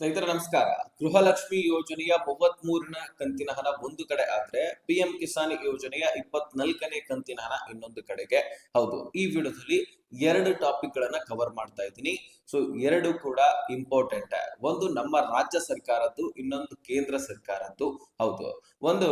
ಸ್ನೇಹಿತರೆ ನಮಸ್ಕಾರ. ಗೃಹಲಕ್ಷ್ಮಿ ಯೋಜನೆಯ 33ನ ಕಂತಿನ ಹಣ ಒಂದು ಕಡೆ ಆದ್ರೆ ಪಿಎಂ ಕಿಸಾನ್ ಯೋಜನೆಯ 24ನೇ ಕಂತಿನ ಹಣ ಇನ್ನೊಂದು ಕಡೆಗೆ. ಹೌದು, ಈ ವಿಡಿಯೋದಲ್ಲಿ ಎರಡು ಟಾಪಿಕ್ ಗಳನ್ನ ಕವರ್ ಮಾಡ್ತಾ ಇದ್ದೀನಿ. ಸೊ ಎರಡು ಕೂಡ ಇಂಪಾರ್ಟೆಂಟ್. ಒಂದು ನಮ್ಮ ರಾಜ್ಯ ಸರ್ಕಾರದ್ದು, ಇನ್ನೊಂದು ಕೇಂದ್ರ ಸರ್ಕಾರದ್ದು. ಹೌದು, ಒಂದು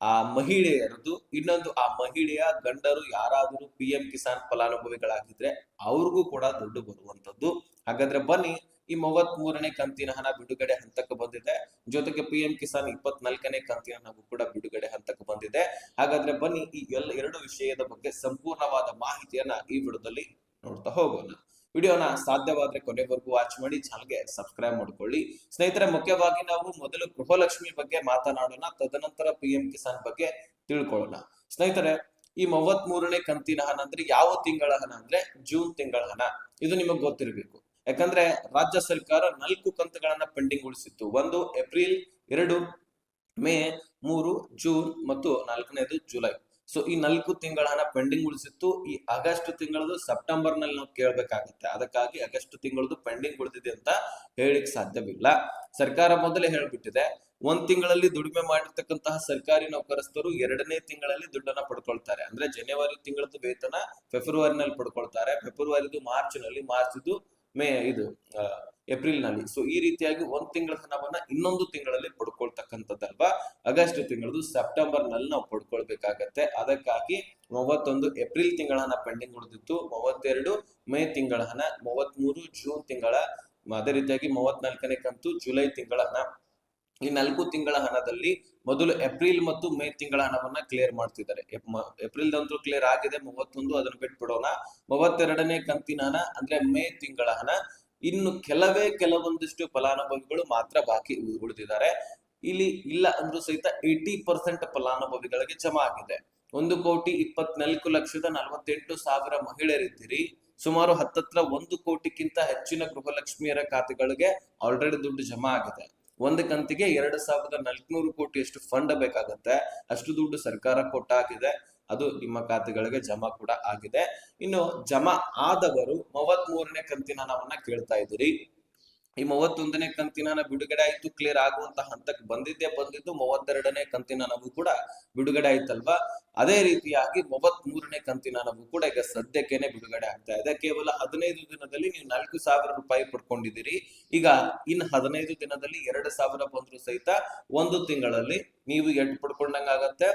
ಆ ಮಹಿಳೆಯರದ್ದು, ಇನ್ನೊಂದು ಆ ಮಹಿಳೆಯ ಗಂಡರು ಯಾರಾದರೂ ಪಿಎಂ ಕಿಸಾನ್ ಫಲಾನುಭವಿಗಳಾಗಿದ್ರೆ ಅವ್ರಿಗೂ ಕೂಡ ದುಡ್ಡು ಬರುವಂತದ್ದು. ಹಾಗಾದ್ರೆ ಬನ್ನಿ, ಈ 33ನೇ ಕಂತಿನ ಹಣ ಬಿಡುಗಡೆ ಹಂತಕ್ಕೆ ಬಂದಿದೆ. ಜೊತೆಗೆ ಪಿಎಂ ಕಿಸಾನ್ 24ನೇ ಕಂತಿನ ಹಣವು ಕೂಡ ಬಿಡುಗಡೆ ಹಂತಕ್ಕೆ ಬಂದಿದೆ. ಹಾಗಾದ್ರೆ ಬನ್ನಿ, ಈ ಎರಡು ವಿಷಯದ ಬಗ್ಗೆ ಸಂಪೂರ್ಣವಾದ ಮಾಹಿತಿಯನ್ನ ಈ ವಿಡಿಯೋದಲ್ಲಿ ನೋಡ್ತಾ ಹೋಗೋಣ. ವಿಡಿಯೋನ ಸಾಧ್ಯವಾದ್ರೆ ಕೊನೆವರೆಗೂ ವಾಚ್ ಮಾಡಿ, ಚಾನಲ್ಗೆ ಸಬ್ಸ್ಕ್ರೈಬ್ ಮಾಡ್ಕೊಳ್ಳಿ. ಸ್ನೇಹಿತರೆ, ಮುಖ್ಯವಾಗಿ ನಾವು ಮೊದಲು ಗೃಹಲಕ್ಷ್ಮಿ ಬಗ್ಗೆ ಮಾತನಾಡೋಣ, ತದನಂತರ ಪಿಎಂ ಕಿಸಾನ್ ಬಗ್ಗೆ ತಿಳ್ಕೊಳ್ಳೋಣ. ಸ್ನೇಹಿತರೆ, ಈ 33ನೇ ಕಂತಿನ ಹಣ ಅಂದ್ರೆ ಯಾವ ತಿಂಗಳ ಹಣ ಅಂದ್ರೆ ಜೂನ್ ತಿಂಗಳ ಹಣ. ಇದು ನಿಮಗೆ ಗೊತ್ತಿರಬೇಕು. ಯಾಕಂದ್ರೆ ರಾಜ್ಯ ಸರ್ಕಾರ 4 ಕಂತುಗಳನ್ನ ಪೆಂಡಿಂಗ್ ಉಳಿಸಿತ್ತು. ಒಂದು ಏಪ್ರಿಲ್, 2 ಮೇ, 3 ಜೂನ್ ಮತ್ತು 4ನೇದು ಜುಲೈ. ಸೊ ಈ 4 ತಿಂಗಳ ಹಣ ಪೆಂಡಿಂಗ್ ಉಳಿಸಿತ್ತು. ಈ ಆಗಸ್ಟ್ ತಿಂಗಳದು ಸೆಪ್ಟೆಂಬರ್ ನಲ್ಲಿ ನಾವು ಕೇಳಬೇಕಾಗುತ್ತೆ. ಅದಕ್ಕಾಗಿ ಆಗಸ್ಟ್ ತಿಂಗಳದು ಪೆಂಡಿಂಗ್ ಉಳಿದಿದೆ ಅಂತ ಹೇಳಿಕ್ ಸಾಧ್ಯವಿಲ್ಲ. ಸರ್ಕಾರ ಮೊದಲೇ ಹೇಳ್ಬಿಟ್ಟಿದೆ, 1 ತಿಂಗಳಲ್ಲಿ ದುಡಿಮೆ ಮಾಡಿರ್ತಕ್ಕಂತಹ ಸರ್ಕಾರಿ ನೌಕರಸ್ಥರು 2ನೇ ತಿಂಗಳಲ್ಲಿ ದುಡ್ಡನ್ನ ಪಡ್ಕೊಳ್ತಾರೆ. ಅಂದ್ರೆ ಜನವರಿ ತಿಂಗಳದ್ದು ವೇತನ ಫೆಬ್ರವರಿನಲ್ಲಿ ಪಡ್ಕೊಳ್ತಾರೆ, ಫೆಬ್ರವರಿದು ಮಾರ್ಚ್ ನಲ್ಲಿ, ಮಾರ್ಚ್ದು ಮೇ ಇದು ಏಪ್ರಿಲ್ ನಲ್ಲಿ. ಸೊ ಈ ರೀತಿಯಾಗಿ 1 ತಿಂಗಳ ಹಣವನ್ನ ಇನ್ನೊಂದು ತಿಂಗಳಲ್ಲಿ ಪಡ್ಕೊಳ್ತಕ್ಕಂಥದ್ದಲ್ವಾ. ಆಗಸ್ಟ್ ತಿಂಗಳದು ಸೆಪ್ಟೆಂಬರ್ ನಲ್ಲಿ ನಾವು ಪಡ್ಕೊಳ್ಬೇಕಾಗತ್ತೆ. ಅದಕ್ಕಾಗಿ 31 ಏಪ್ರಿಲ್ ತಿಂಗಳ ಹಣ ಪೆಂಡಿಂಗ್ ಉಳಿದಿತ್ತು, 32 ಮೇ ತಿಂಗಳ ಹಣ, 33 ಜೂನ್ ತಿಂಗಳ, ಅದೇ ರೀತಿಯಾಗಿ 34ನೇ ಕಂತು ಜುಲೈ ತಿಂಗಳ ಹಣ. ಈ 4 ತಿಂಗಳ ಹಣದಲ್ಲಿ ಮೊದಲು ಏಪ್ರಿಲ್ ಮತ್ತು ಮೇ ತಿಂಗಳ ಹಣವನ್ನ ಕ್ಲಿಯರ್ ಮಾಡ್ತಿದ್ದಾರೆ. ಏಪ್ರಿಲ್ ಅಂತೂ ಕ್ಲಿಯರ್ ಆಗಿದೆ, 31 ಅದನ್ನು ಬಿಟ್ಬಿಡೋಣ. 32ನೇ ಕಂತಿನ ಹಣ ಅಂದ್ರೆ ಮೇ ತಿಂಗಳ ಹಣ ಇನ್ನು ಕೆಲವೊಂದಿಷ್ಟು ಫಲಾನುಭವಿಗಳು ಮಾತ್ರ ಬಾಕಿ ಉಳಿದಿದ್ದಾರೆ. ಇಲ್ಲಿ ಇಲ್ಲ ಅಂದ್ರೂ ಸಹಿತ 80% ಫಲಾನುಭವಿಗಳಿಗೆ ಜಮಾ ಆಗಿದೆ. 1,24,48,000 ಮಹಿಳೆಯರಿದ್ದೀರಿ. ಸುಮಾರು ಹತ್ತತ್ರ 1 ಕೋಟಿಗಿಂತ ಹೆಚ್ಚಿನ ಗೃಹಲಕ್ಷ್ಮಿಯರ ಖಾತೆಗಳಿಗೆ ಆಲ್ರೆಡಿ ದುಡ್ಡು ಜಮಾ ಆಗಿದೆ. ಒಂದು ಕಂತಿಗೆ 2,400 ಕೋಟಿಯಷ್ಟು ಫಂಡ್ ಬೇಕಾಗತ್ತೆ. ಅಷ್ಟು ದುಡ್ಡು ಸರ್ಕಾರ ಕೊಟ್ಟಾಗಿದೆ, ಅದು ನಿಮ್ಮ ಖಾತೆಗಳಿಗೆ ಜಮಾ ಕೂಡ ಆಗಿದೆ. ಇನ್ನು ಜಮಾ ಆದವರು 33ನೇ ಕಂತಿನ ಹಣವನ್ನ ಕೇಳ್ತಾ ಇದ್ದೀರಿ. ಈ 31ನೇ ಕಂತಿನ ಹಣ ಬಿಡುಗಡೆ ಆಯ್ತು, ಕ್ಲಿಯರ್ ಆಗುವಂತ ಹಂತಕ್ಕೆ ಬಂದಿದ್ದು 32ನೇ ಕಂತಿನ ಹಣವು ಕೂಡ ಬಿಡುಗಡೆ ಆಯ್ತಲ್ವಾ. ಅದೇ ರೀತಿಯಾಗಿ 33ನೇ ಕಂತಿನ ಹಣವು ಕೂಡ ಈಗ ಸದ್ಯಕ್ಕೆನೆ ಬಿಡುಗಡೆ ಆಗ್ತಾ ಇದೆ. ಕೇವಲ 15 ದಿನದಲ್ಲಿ ನೀವು 4,000 ರೂಪಾಯಿ ಪಡ್ಕೊಂಡಿದ್ದೀರಿ. ಈಗ ಇನ್ನು 15 ದಿನದಲ್ಲಿ 2,000 ಬಂದ್ರು ಸಹಿತ ಒಂದು ತಿಂಗಳಲ್ಲಿ ನೀವು ಎಷ್ಟು ಪಡ್ಕೊಂಡಂಗಾಗತ್ತೆ,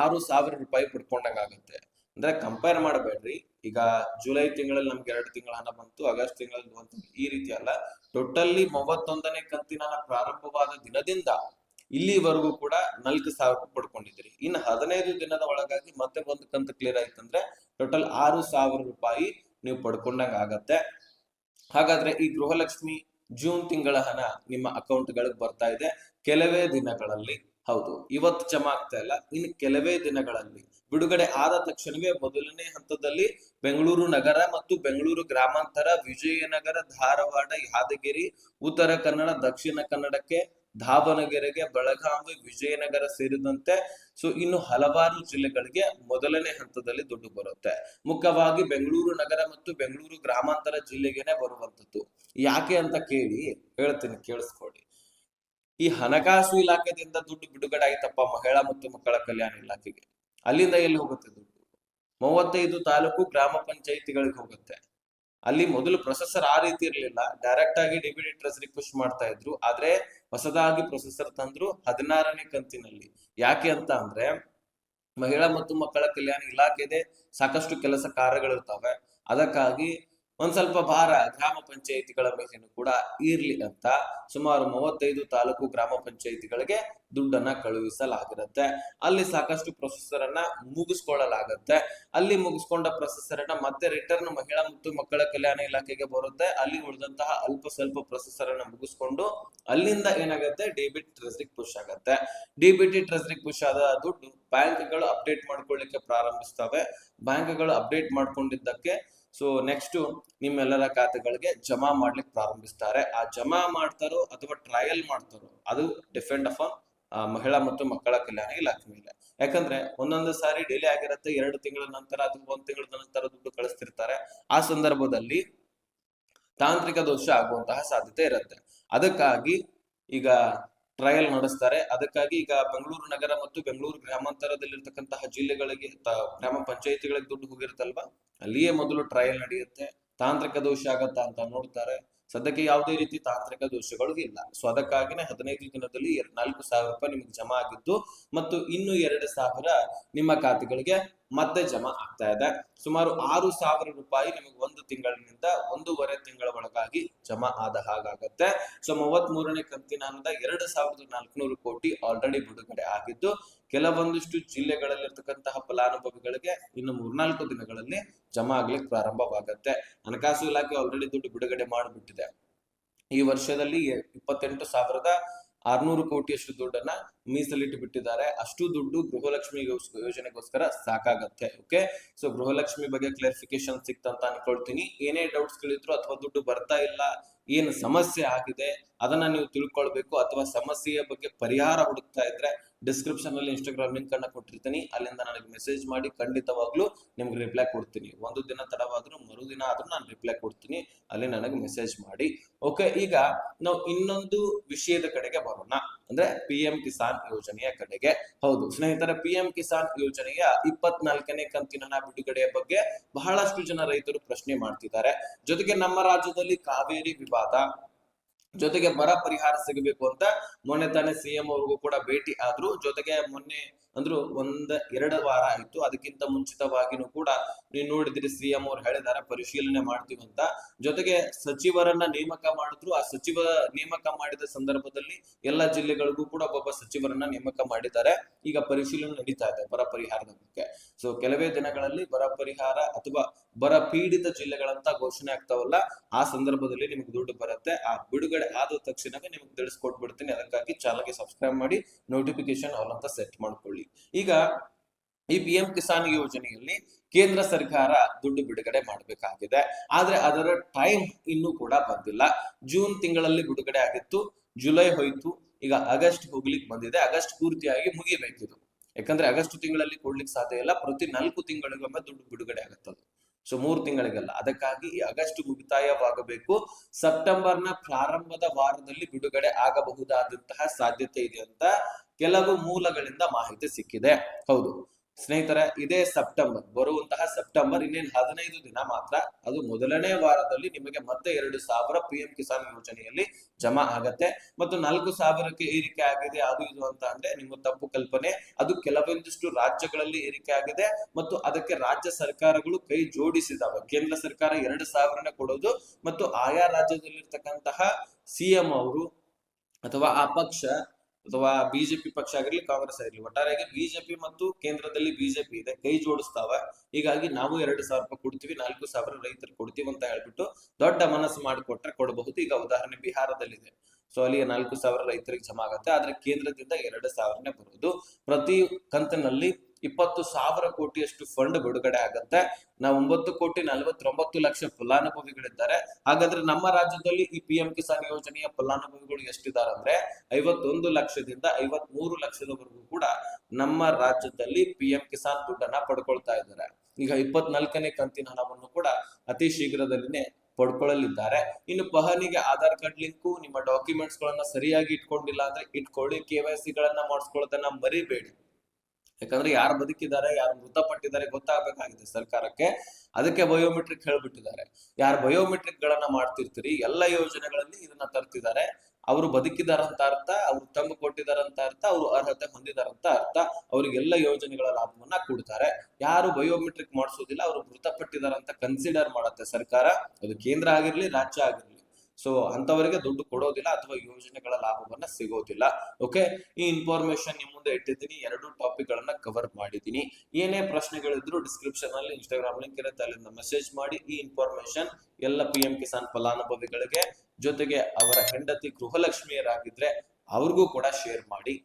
6,000 ರೂಪಾಯಿ ಪಡ್ಕೊಂಡಂಗಾಗತ್ತೆ. ಅಂದ್ರೆ ಕಂಪೇರ್ ಮಾಡಬೇಡ್ರಿ. ಈಗ ಜುಲೈ ತಿಂಗಳಲ್ಲಿ ನಮ್ಗೆ 2 ತಿಂಗಳ ಹಣ ಬಂತು, ಆಗಸ್ಟ್ ತಿಂಗಳಲ್ಲಿ ಬಂತು, ಈ ರೀತಿ ಅಲ್ಲ. ಟೋಟಲಿ 31ನೇ ಕಂತಿನ ಹಣ ಪ್ರಾರಂಭವಾದ ದಿನದಿಂದ ಇಲ್ಲಿವರೆಗೂ ಕೂಡ 4,000 ಪಡ್ಕೊಂಡಿದ್ದೀರಿ. ಇನ್ನು 15 ದಿನದ ಒಳಗಾಗಿ ಮತ್ತೆ ಒಂದು ಕಂತು ಕ್ಲಿಯರ್ ಆಯ್ತಂದ್ರೆ ಟೋಟಲ್ 6,000 ರೂಪಾಯಿ ನೀವು ಪಡ್ಕೊಂಡಂಗ ಆಗತ್ತೆ. ಹಾಗಾದ್ರೆ ಈ ಗೃಹಲಕ್ಷ್ಮಿ ಜೂನ್ ತಿಂಗಳ ಹಣ ನಿಮ್ಮ ಅಕೌಂಟ್ ಗಳಿಗೆ ಬರ್ತಾ ಇದೆ ಕೆಲವೇ ದಿನಗಳಲ್ಲಿ. ಹೌದು, ಇವತ್ತು ಜಮಾ ಆಗ್ತಾ ಇಲ್ಲ, ಇನ್ನು ಕೆಲವೇ ದಿನಗಳಲ್ಲಿ ಬಿಡುಗಡೆ ಆದ ತಕ್ಷಣವೇ ಮೊದಲನೇ ಹಂತದಲ್ಲಿ ಬೆಂಗಳೂರು ನಗರ ಮತ್ತು ಬೆಂಗಳೂರು ಗ್ರಾಮಾಂತರ, ವಿಜಯನಗರ, ಧಾರವಾಡ, ಯಾದಗಿರಿ, ಉತ್ತರ ಕನ್ನಡ, ದಕ್ಷಿಣ ಕನ್ನಡಕ್ಕೆ, ದಾವಣಗೆರೆಗೆ, ಬೆಳಗಾವಿ, ವಿಜಯನಗರ ಸೇರಿದಂತೆ ಸೊ ಇನ್ನು ಹಲವಾರು ಜಿಲ್ಲೆಗಳಿಗೆ ಮೊದಲನೇ ಹಂತದಲ್ಲಿ ದುಡ್ಡು ಬರುತ್ತೆ. ಮುಖ್ಯವಾಗಿ ಬೆಂಗಳೂರು ನಗರ ಮತ್ತು ಬೆಂಗಳೂರು ಗ್ರಾಮಾಂತರ ಜಿಲ್ಲೆಗೆನೆ ಬರುವಂತದ್ದು. ಯಾಕೆ ಅಂತ ಹೇಳ್ತೀನಿ, ಕೇಳಿಸ್ಕೊಳ್ಳಿ. ಈ ಹಣಕಾಸು ಇಲಾಖೆಯಿಂದ ದುಡ್ಡು ಬಿಡುಗಡೆ ಆಯ್ತಪ್ಪ ಮಹಿಳಾ ಮತ್ತು ಮಕ್ಕಳ ಕಲ್ಯಾಣ ಇಲಾಖೆಗೆ, ಅಲ್ಲಿಂದ ಎಲ್ಲಿ ಹೋಗುತ್ತೆ ದುಡ್ಡು? 35 ತಾಲೂಕು ಗ್ರಾಮ ಪಂಚಾಯಿತಿಗಳಿಗೆ ಹೋಗುತ್ತೆ. ಅಲ್ಲಿ ಮೊದಲು ಪ್ರೊಸೆಸರ್ ಆ ರೀತಿ ಇರಲಿಲ್ಲ, ಡೈರೆಕ್ಟ್ ಆಗಿ ಡಿಬಿಟಿ ಟ್ರೆಸರಿ ಪುಷ್ ಮಾಡ್ತಾ ಇದ್ರು. ಆದ್ರೆ ಹೊಸದಾಗಿ ಪ್ರೊಸೆಸರ್ ತಂದ್ರು 16ನೇ ಕಂತಿನಲ್ಲಿ. ಯಾಕೆ ಅಂತ ಅಂದ್ರೆ ಮಹಿಳಾ ಮತ್ತು ಮಕ್ಕಳ ಕಲ್ಯಾಣ ಇಲಾಖೆದೆ ಸಾಕಷ್ಟು ಕೆಲಸ ಕಾರ್ಯಗಳಿರ್ತಾವೆ. ಅದಕ್ಕಾಗಿ ಒಂದ್ ಸ್ವಲ್ಪ ಭಾರ ಗ್ರಾಮ ಪಂಚಾಯಿತಿಗಳ ಮೇಲೇನು ಕೂಡ ಇರ್ಲಿ ಅಂತ ಸುಮಾರು 35 ತಾಲೂಕು ಗ್ರಾಮ ಪಂಚಾಯಿತಿಗಳಿಗೆ ದುಡ್ಡನ್ನ ಕಳುಹಿಸಲಾಗಿರುತ್ತೆ. ಅಲ್ಲಿ ಸಾಕಷ್ಟು ಪ್ರೊಸೆಸರ್ ಅನ್ನ ಮುಗಿಸ್ಕೊಳ್ಳಲಾಗತ್ತೆ. ಅಲ್ಲಿ ಮುಗಿಸ್ಕೊಂಡ ಪ್ರೊಸೆಸರ್ ಅನ್ನ ಮತ್ತೆ ರಿಟರ್ನ್ ಮಹಿಳಾ ಮತ್ತು ಮಕ್ಕಳ ಕಲ್ಯಾಣ ಇಲಾಖೆಗೆ ಬರುತ್ತೆ. ಅಲ್ಲಿ ಉಳಿದಂತಹ ಸ್ವಲ್ಪ ಪ್ರೊಸೆಸರ್ ಅನ್ನ ಮುಗಿಸ್ಕೊಂಡು ಅಲ್ಲಿಂದ ಏನಾಗುತ್ತೆ, ಡೆಬಿಟ್ ಟ್ರೆಸರಿಗೆ ಪುಷ್ ಆಗತ್ತೆ. ಡಿಬಿಟಿ ಟ್ರೆಸರಿಗೆ ಪುಷ್ ಆದ ದುಡ್ಡು ಬ್ಯಾಂಕ್ಗಳು ಅಪ್ಡೇಟ್ ಮಾಡ್ಕೊಳ್ಳಿಕ್ಕೆ ಪ್ರಾರಂಭಿಸ್ತವೆ. ಬ್ಯಾಂಕ್ಗಳು ಅಪ್ಡೇಟ್ ಮಾಡ್ಕೊಂಡಿದ್ದಕ್ಕೆ ಸೊ ನೆಕ್ಸ್ಟ್ ನಿಮ್ಮೆಲ್ಲರ ಖಾತೆಗಳಿಗೆ ಜಮಾ ಮಾಡ್ಲಿಕ್ಕೆ ಪ್ರಾರಂಭಿಸ್ತಾರೆ. ಆ ಜಮಾ ಮಾಡ್ತಾರೋ ಅಥವಾ ಟ್ರಯಲ್ ಮಾಡ್ತಾರೋ ಅದು ಡಿಪೆಂಡ್ ಅಪಾನ್ ಮಹಿಳಾ ಮತ್ತು ಮಕ್ಕಳ ಕಲ್ಯಾಣ ಇಲಾಖೆ ಮೇಲೆ. ಯಾಕಂದ್ರೆ ಒಂದೊಂದು ಸಾರಿ ಡಿಲೇ ಆಗಿರುತ್ತೆ, 2 ತಿಂಗಳ ನಂತರ ಅಥವಾ 1 ತಿಂಗಳ ನಂತರ ದುಡ್ಡು ಕಳಿಸ್ತಿರ್ತಾರೆ. ಆ ಸಂದರ್ಭದಲ್ಲಿ ತಾಂತ್ರಿಕ ದೋಷ ಆಗುವಂತಹ ಸಾಧ್ಯತೆ ಇರುತ್ತೆ. ಅದಕ್ಕಾಗಿ ಈಗ ಟ್ರಯಲ್ ನಡೆಸ್ತಾರೆ. ಅದಕ್ಕಾಗಿ ಈಗ ಬೆಂಗಳೂರು ನಗರ ಮತ್ತು ಬೆಂಗಳೂರು ಗ್ರಾಮಾಂತರದಲ್ಲಿರ್ತಕ್ಕಂತಹ ಜಿಲ್ಲೆಗಳಿಗೆ ಗ್ರಾಮ ಪಂಚಾಯಿತಿಗಳಿಗೆ ದುಡ್ಡು ಹೋಗಿರುತ್ತಲ್ವಾ, ಅಲ್ಲಿಯೇ ಮೊದಲು ಟ್ರಯಲ್ ನಡೆಯುತ್ತೆ. ತಾಂತ್ರಿಕ ದೋಷ ಆಗತ್ತಾ ಅಂತ ನೋಡ್ತಾರೆ. ಸದ್ಯಕ್ಕೆ ಯಾವುದೇ ರೀತಿ ತಾಂತ್ರಿಕ ದೋಷಗಳು ಇಲ್ಲ. ಸೊ ಅದಕ್ಕಾಗಿನೇ 15 ದಿನದಲ್ಲಿ 4,000 ರೂಪಾಯಿ ನಿಮ್ಗೆ ಜಮಾ ಆಗಿದ್ದು, ಮತ್ತು ಇನ್ನು 2,000 ನಿಮ್ಮ ಖಾತೆಗಳಿಗೆ ಮತ್ತೆ ಜಮಾ ಆಗ್ತಾ ಇದೆ. ಸುಮಾರು 6,000 ರೂಪಾಯಿ ನಿಮಗೆ ಒಂದು ತಿಂಗಳಿನಿಂದ 1.5 ತಿಂಗಳ ಒಳಗಾಗಿ ಜಮಾ ಆದ ಹಾಗಾಗತ್ತೆ. ಸೊ 33ನೇ ಕಂತಿನ ಹಣದ 2,400 ಕೋಟಿ ಆಲ್ರೆಡಿ ಬಿಡುಗಡೆ ಆಗಿದ್ದು, ಕೆಲವೊಂದಿಷ್ಟು ಜಿಲ್ಲೆಗಳಲ್ಲಿರ್ತಕ್ಕಂತಹ ಫಲಾನುಭವಿಗಳಿಗೆ ಇನ್ನು 3-4 ದಿನಗಳಲ್ಲಿ ಜಮಾ ಆಗ್ಲಿಕ್ಕೆ ಪ್ರಾರಂಭವಾಗತ್ತೆ. ಹಣಕಾಸು ಇಲಾಖೆ ಆಲ್ರೆಡಿ ದುಡ್ಡು ಬಿಡುಗಡೆ ಮಾಡಿಬಿಟ್ಟಿದೆ. ಈ ವರ್ಷದಲ್ಲಿ 28,600 ಕೋಟಿಯಷ್ಟು ದುಡ್ಡನ್ನ ಮೀಸಲಿಟ್ಟು ಬಿಟ್ಟಿದ್ದಾರೆ. ಅಷ್ಟು ದುಡ್ಡು ಗೃಹಲಕ್ಷ್ಮಿ ಯೋಜನೆಗೋಸ್ಕರ ಸಾಕಾಗತ್ತೆ. ಓಕೆ, ಸೊ ಗೃಹಲಕ್ಷ್ಮಿ ಬಗ್ಗೆ ಕ್ಲಾರಿಫಿಕೇಶನ್ ಸಿಕ್ತಂತ ಅನ್ಕೊಳ್ತೀನಿ. ಏನೇ ಡೌಟ್ಸ್ ಗಳಿದ್ರು ಅಥವಾ ದುಡ್ಡು ಬರ್ತಾ ಇಲ್ಲ, ಏನು ಸಮಸ್ಯೆ ಆಗಿದೆ ಅದನ್ನ ನೀವು ತಿಳ್ಕೊಳ್ಬೇಕು, ಅಥವಾ ಸಮಸ್ಯೆಯ ಬಗ್ಗೆ ಪರಿಹಾರ ಹುಡುಕ್ತಾ ಇದ್ರೆ ಡಿಸ್ಕ್ರಿಪ್ಷನ್ ಅಲ್ಲಿ ಇನ್ಸ್ಟಾಗ್ರಾಮ್ ಲಿಂಕ್ ಅನ್ನ ಕೊಟ್ಟಿರ್ತೀನಿ, ಅಲ್ಲಿಂದ ನನಗೆ ಮೆಸೇಜ್ ಮಾಡಿ ಖಂಡಿತವಾಗ್ಲೂ ನಿಮ್ಗೆ ರಿಪ್ಲೈ ಕೊಡ್ತೀನಿ. ಒಂದು ದಿನ ತಡವಾದ್ರೂ ಮರುದಿನ ಆದ್ರೂ ನಾನು ರಿಪ್ಲೈ ಕೊಡ್ತೀನಿ, ಅಲ್ಲಿ ನನಗೆ ಮೆಸೇಜ್ ಮಾಡಿ. ಓಕೆ, ಈಗ ನಾವು ಇನ್ನೊಂದು ವಿಷಯದ ಕಡೆಗೆ ಬರೋಣ, ಅಂದ್ರೆ PM ಕಿಸಾನ್ ಯೋಜನೆಯ ಕಡೆಗೆ. ಹೌದು ಸ್ನೇಹಿತರ, PM ಕಿಸಾನ್ ಯೋಜನೆಯ 24ನೇ ಕಂತಿನ ಹಣ ಬಿಡುಗಡೆಯ ಬಗ್ಗೆ ಬಹಳಷ್ಟು ಜನ ರೈತರು ಪ್ರಶ್ನೆ ಮಾಡ್ತಿದ್ದಾರೆ. ಜೊತೆಗೆ ನಮ್ಮ ರಾಜ್ಯದಲ್ಲಿ ಕಾವೇರಿ ವಿವಾದ, ಜೊತೆಗೆ ಬರ ಪರಿಹಾರ ಸಿಗಬೇಕು ಅಂತ ಮೊನ್ನೆ ತಾನೇ CM ಅವ್ರಿಗೂ ಕೂಡ ಭೇಟಿ ಆದ್ರು. ಜೊತೆಗೆ ಮೊನ್ನೆ ಅಂದ್ರು 1-2 ವಾರ ಆಯ್ತು, ಅದಕ್ಕಿಂತ ಮುಂಚಿತವಾಗಿನೂ ಕೂಡ ನೀವು ನೋಡಿದ್ರಿ CM ಅವ್ರು ಹೇಳಿದಾರೆ ಪರಿಶೀಲನೆ ಮಾಡ್ತೀವಿ ಅಂತ. ಜೊತೆಗೆ ಸಚಿವರನ್ನ ನೇಮಕ ಮಾಡಿದ್ರು. ಆ ಸಚಿವ ನೇಮಕ ಮಾಡಿದ ಸಂದರ್ಭದಲ್ಲಿ ಎಲ್ಲಾ ಜಿಲ್ಲೆಗಳಿಗೂ ಕೂಡ ಒಬ್ಬೊಬ್ಬ ಸಚಿವರನ್ನ ನೇಮಕ ಮಾಡಿದ್ದಾರೆ. ಈಗ ಪರಿಶೀಲನೆ ನಡೀತಾ ಇದೆ ಬರ ಪರಿಹಾರದ ಬಗ್ಗೆ. ಸೊ ಕೆಲವೇ ದಿನಗಳಲ್ಲಿ ಬರ ಪರಿಹಾರ ಅಥವಾ ಬರ ಪೀಡಿತ ಜಿಲ್ಲೆಗಳಂತ ಘೋಷಣೆ ಆಗ್ತಾವಲ್ಲ, ಆ ಸಂದರ್ಭದಲ್ಲಿ ನಿಮ್ಗೆ ದುಡ್ಡು ಬರುತ್ತೆ. ಆ ಬಿಡುಗಡೆ ಆದ ತಕ್ಷಣವೇ ನಿಮ್ಗೆ ತಿಳಿಸ್ಕೊಟ್ಬಿಡ್ತೀನಿ. ಅದಕ್ಕಾಗಿ ಚಾನಲ್ಗೆ ಸಬ್ಸ್ಕ್ರೈಬ್ ಮಾಡಿ ನೋಟಿಫಿಕೇಶನ್ ಆಲ್ ಅಂತ ಸೆಟ್ ಮಾಡ್ಕೊಳ್ಳಿ. ಈಗ ಈ PM ಕಿಸಾನ್ ಯೋಜನೆಯಲ್ಲಿ ಕೇಂದ್ರ ಸರ್ಕಾರ ದುಡ್ಡು ಬಿಡುಗಡೆ ಮಾಡಬೇಕಾಗಿದೆ. ಆದ್ರೆ ಅದರ ಟೈಮ್ ಇನ್ನೂ ಕೂಡ ಬಂದಿಲ್ಲ. ಜೂನ್ ತಿಂಗಳಲ್ಲಿ ಬಿಡುಗಡೆ ಆಗಿತ್ತು, ಜುಲೈ ಹೋಯ್ತು, ಈಗ ಆಗಸ್ಟ್ ಹೋಗ್ಲಿಕ್ಕೆ ಬಂದಿದೆ. ಆಗಸ್ಟ್ ಪೂರ್ತಿಯಾಗಿ ಮುಗಿಬೇಕಿದು. ಯಾಕಂದ್ರೆ ಆಗಸ್ಟ್ ತಿಂಗಳಲ್ಲಿ ಕೊಡ್ಲಿಕ್ಕೆ ಸಾಧ್ಯ ಇಲ್ಲ, ಪ್ರತಿ 4 ತಿಂಗಳಿಗೊಮ್ಮೆ ದುಡ್ಡು ಬಿಡುಗಡೆ ಆಗುತ್ತದೆ. ಸೊ 3 ತಿಂಗಳಿಗಲ್ಲ. ಅದಕ್ಕಾಗಿ ಆಗಸ್ಟ್ ಮುಕ್ತಾಯವಾಗಬೇಕು. ಸೆಪ್ಟೆಂಬರ್ನ ಪ್ರಾರಂಭದ ವಾರದಲ್ಲಿ ಬಿಡುಗಡೆ ಆಗಬಹುದಾದಂತಹ ಸಾಧ್ಯತೆ ಇದೆ ಅಂತ ಕೆಲವು ಮೂಲಗಳಿಂದ ಮಾಹಿತಿ ಸಿಕ್ಕಿದೆ. ಹೌದು ಸ್ನೇಹಿತರೆ, ಇದೇ ಸೆಪ್ಟೆಂಬರ್, ಬರುವಂತಹ ಸೆಪ್ಟೆಂಬರ್ ಇನ್ನೇನು 15 ದಿನ ಮಾತ್ರ. ಅದು ಮೊದಲನೇ ವಾರದಲ್ಲಿ ನಿಮಗೆ ಮತ್ತೆ 2,000 PM ಕಿಸಾನ್ ಯೋಜನೆಯಲ್ಲಿ ಜಮಾ ಆಗತ್ತೆ. ಮತ್ತು 4,000ಕ್ಕೆ ಏರಿಕೆ ಆಗಿದೆ ಅದು ಇದು ಅಂತ ಅಂದ್ರೆ ನಿಮ್ಮ ತಪ್ಪು ಕಲ್ಪನೆ. ಅದು ಕೆಲವೊಂದಿಷ್ಟು ರಾಜ್ಯಗಳಲ್ಲಿ ಏರಿಕೆ ಆಗಿದೆ ಮತ್ತು ಅದಕ್ಕೆ ರಾಜ್ಯ ಸರ್ಕಾರಗಳು ಕೈ ಜೋಡಿಸಿದಾವೆ. ಕೇಂದ್ರ ಸರ್ಕಾರ 2,000ನೇ ಕೊಡೋದು, ಮತ್ತು ಆಯಾ ರಾಜ್ಯದಲ್ಲಿರ್ತಕ್ಕಂತಹ CM ಅವರು ಅಥವಾ ಆ ಪಕ್ಷ ಅಥವಾ ಬಿಜೆಪಿ ಪಕ್ಷ ಆಗಿರ್ಲಿ, ಕಾಂಗ್ರೆಸ್ ಆಗಿರ್ಲಿ, ಒಟ್ಟಾರೆಯಾಗಿ ಬಿಜೆಪಿ ಮತ್ತು ಕೇಂದ್ರದಲ್ಲಿ ಬಿಜೆಪಿ ಇದೆ, ಕೈ ಜೋಡಿಸ್ತಾವ. ಹೀಗಾಗಿ ನಾವು 2,000 ರೂಪಾಯಿ ಕೊಡ್ತೀವಿ, 4,000 ರೈತರು ಕೊಡ್ತೀವಿ ಅಂತ ಹೇಳ್ಬಿಟ್ಟು ದೊಡ್ಡ ಮನಸ್ಸು ಮಾಡಿಕೊಟ್ರೆ ಕೊಡಬಹುದು. ಈಗ ಉದಾಹರಣೆ ಬಿಹಾರದಲ್ಲಿದೆ. ಸೊ ಅಲ್ಲಿ 4,000 ರೈತರಿಗೆ ಜಮಾ ಆಗುತ್ತೆ. ಆದ್ರೆ ಕೇಂದ್ರದಿಂದ 2,000ನೇ ಬರುವುದು. ಪ್ರತಿ ಕಂತಿನಲ್ಲಿ 20,000 ಕೋಟಿಯಷ್ಟು ಫಂಡ್ ಬಿಡುಗಡೆ ಆಗತ್ತೆ. ನಾವು 9,49,00,000 ಫಲಾನುಭವಿಗಳಿದ್ದಾರೆ. ಹಾಗಾದ್ರೆ ನಮ್ಮ ರಾಜ್ಯದಲ್ಲಿ ಈ PM ಕಿಸಾನ್ ಯೋಜನೆಯ ಫಲಾನುಭವಿಗಳು ಎಷ್ಟಿದ್ದಾರೆ ಅಂದ್ರೆ 51 ಲಕ್ಷದಿಂದ 53 ಲಕ್ಷದವರೆಗೂ ಕೂಡ ನಮ್ಮ ರಾಜ್ಯದಲ್ಲಿ PM ಕಿಸಾನ್ ದುಡ್ಡನ್ನ ಪಡ್ಕೊಳ್ತಾ ಇದ್ದಾರೆ. ಈಗ 24ನೇ ಕಂತಿನ ಹಣವನ್ನು ಕೂಡ ಅತಿ ಶೀಘ್ರದಲ್ಲಿನೇ ಪಡ್ಕೊಳ್ಳಲಿದ್ದಾರೆ. ಇನ್ನು ಪಹಣಿಗೆ ಆಧಾರ್ ಕಾರ್ಡ್ ಲಿಂಕು, ನಿಮ್ಮ ಡಾಕ್ಯುಮೆಂಟ್ಸ್ ಗಳನ್ನ ಸರಿಯಾಗಿ ಇಟ್ಕೊಂಡಿಲ್ಲ ಅಂದ್ರೆ ಇಟ್ಕೊಳ್ಳಿ. KYC ಗಳನ್ನ ಮಾಡಿಸ್ಕೊಳ್ಳೋದನ್ನ ಮರಿಬೇಡಿ. ಯಾಕಂದ್ರೆ ಯಾರು ಬದುಕಿದ್ದಾರೆ, ಯಾರು ಮೃತಪಟ್ಟಿದ್ದಾರೆ ಗೊತ್ತಾಗಬೇಕಾಗಿದೆ ಸರ್ಕಾರಕ್ಕೆ. ಅದಕ್ಕೆ ಬಯೋಮೆಟ್ರಿಕ್ ಹೇಳ್ಬಿಟ್ಟಿದ್ದಾರೆ. ಯಾರು ಬಯೋಮೆಟ್ರಿಕ್ ಗಳನ್ನ ಮಾಡ್ತಿರ್ತೀರಿ, ಎಲ್ಲ ಯೋಜನೆಗಳಲ್ಲಿ ಇದನ್ನ ತರ್ತಿದ್ದಾರೆ. ಅವರು ಬದುಕಿದಾರಂತ ಅರ್ಥ, ಅವ್ರು ತಂದು ಕೊಟ್ಟಿದಾರಂತ ಅರ್ಥ, ಅವರು ಅರ್ಹತೆ ಹೊಂದಿದಾರಂತ ಅರ್ಥ. ಅವರಿಗೆಲ್ಲ ಯೋಜನೆಗಳ ಲಾಭವನ್ನ ಕೊಡ್ತಾರೆ. ಯಾರು ಬಯೋಮೆಟ್ರಿಕ್ ಮಾಡಿಸೋದಿಲ್ಲ, ಅವರು ಮೃತಪಟ್ಟಿದಾರಂತ ಕನ್ಸಿಡರ್ ಮಾಡುತ್ತೆ ಸರ್ಕಾರ. ಅದು ಕೇಂದ್ರ ಆಗಿರ್ಲಿ, ರಾಜ್ಯ ಆಗಿರ್ಲಿ. ಸೊ ಅಂತವರಿಗೆ ದುಡ್ಡು ಕೊಡೋದಿಲ್ಲ ಅಥವಾ ಯೋಜನೆಗಳ ಲಾಭವನ್ನ ಸಿಗೋದಿಲ್ಲ. ಓಕೆ, ಈ ಇನ್ಫಾರ್ಮೇಶನ್ ನಿಮ್ ಮುಂದೆ ಇಟ್ಟಿದ್ದೀನಿ. 2 ಟಾಪಿಕ್ ಗಳನ್ನ ಕವರ್ ಮಾಡಿದ್ದೀನಿ. ಏನೇ ಪ್ರಶ್ನೆಗಳಿದ್ರು ಡಿಸ್ಕ್ರಿಪ್ಷನ್ ಅಲ್ಲಿ ಇನ್ಸ್ಟಾಗ್ರಾಮ್ ಲಿಂಕ್ ಇರುತ್ತೆ, ಅಲ್ಲಿಂದ ಮೆಸೇಜ್ ಮಾಡಿ. ಈ ಇನ್ಫಾರ್ಮೇಶನ್ ಎಲ್ಲ PM ಕಿಸಾನ್ ಫಲಾನುಭವಿಗಳಿಗೆ, ಜೊತೆಗೆ ಅವರ ಹೆಂಡತಿ ಗೃಹಲಕ್ಷ್ಮಿಯರಾಗಿದ್ರೆ ಅವ್ರಿಗೂ ಕೂಡ ಶೇರ್ ಮಾಡಿ.